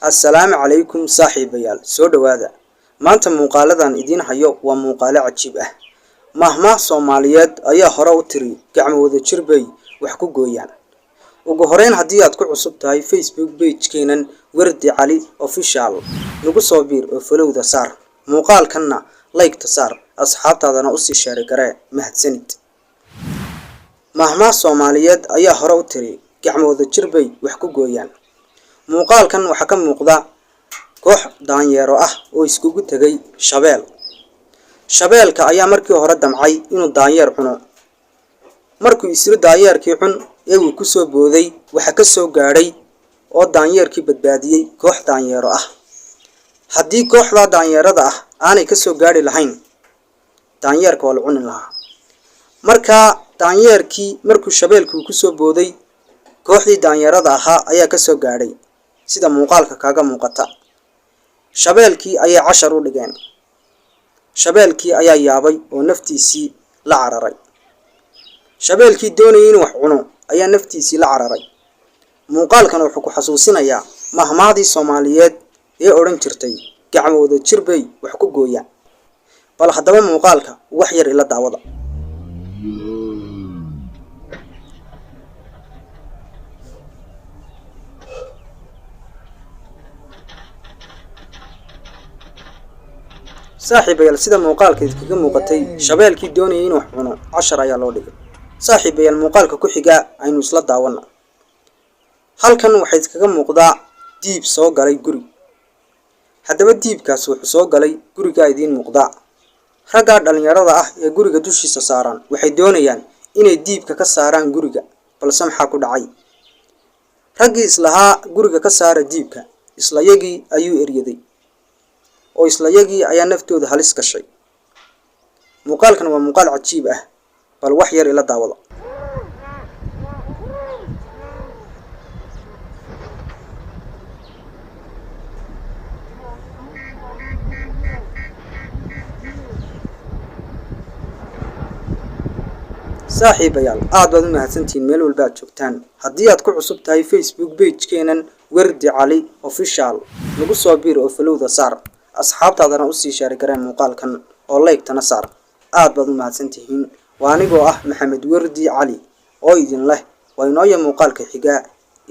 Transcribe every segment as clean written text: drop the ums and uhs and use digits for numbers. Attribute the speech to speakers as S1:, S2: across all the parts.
S1: السلام عليكم صاحب بيال سود وهذا ما أنت مقالة إدين حيو ومقالة عجيبة مهما صوماليات أي هراء تري كعمو ذا شربي وحكو جويان وجهرين هديات كل عصبتها هاي فيسبوك بيج كينن وردي علي أوفيشال نقول صبير وفلو ذا صار مقال كنا لايك تصار أصحاب هذا أنا أسي شاركة مهد سند مهما صوماليات أي هراء تري كعمو ذا شربي وحكو جويان muuqaalkan waxa ka muuqda koox daanyeero ah oo iskugu tagay shabeelka ayaa markii hore damcay inuu daanyeer cuno markuu isla daanyeerkii cun ee uu ku soo booday waxa ka soo gaaray oo daanyeerkii badbaadiyay koox daanyeero ah haddii kooxda daanyeerada ah aanay ka soo gaari lahayn daanyeerka waa la cuni lahaa marka daanyeerkii markuu shabeelku ku soo booday kooxdii daanyeerada ahaa ayaa ka soo gaaray sida muuqaalka kaaga muuqata shabeelkii ayaa cashar u dhigeen shabeelkii ayaa yaabay oo naftiisii la cararay shabeelkii doonayay inuu wax cuno ayaa naftiisii la cararay muuqaalkan wuxuu ku xasuusinayaa mahmaadii Soomaaliyeed ee oran jirtay gacmooda jirbay wax ku gooyaan bal haddaba muuqaalka wax yar ila daawada saaxiibayaal sida muuqaalka idinkaga muuqatay shabeelkii doonayay inuu wax cuno 10 ayaa loo dhigay saaxiibayaal muuqaalka ku xiga aynu isla daawana halkan waxa idinkaga muuqdaa diib soo galay guri haddaba diibkaas wuxuu soo galay guriga idin muuqda ragga dhalinyarada ah ee guriga dushiisa saaran waxay doonayaan inay diibka ka saaraan guriga balse maxaa ku dhacay raggii islahaa guriga ka saara diibka isla yagii ayuu eryaday oo isla yagii ayaa naftooda halis gashay muuqaalkan waa muuqaal cajiib ah bal wax yar ila daawada saaxiibayaal aad baad u mahadsantiin meel walba aad joogtaan haddii aad ku cusub tahay Facebook page keenan wardi cali official nagu soo biir oo follow-da saar asxaabtaadana u sii share gareen muuqaalkan oo like tana saar aad baad u mahadsantihiin waa anigoo ah Maxamed Wardi Cali oo idin leh waa inoo muuqaalka xiga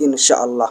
S1: insha Allah.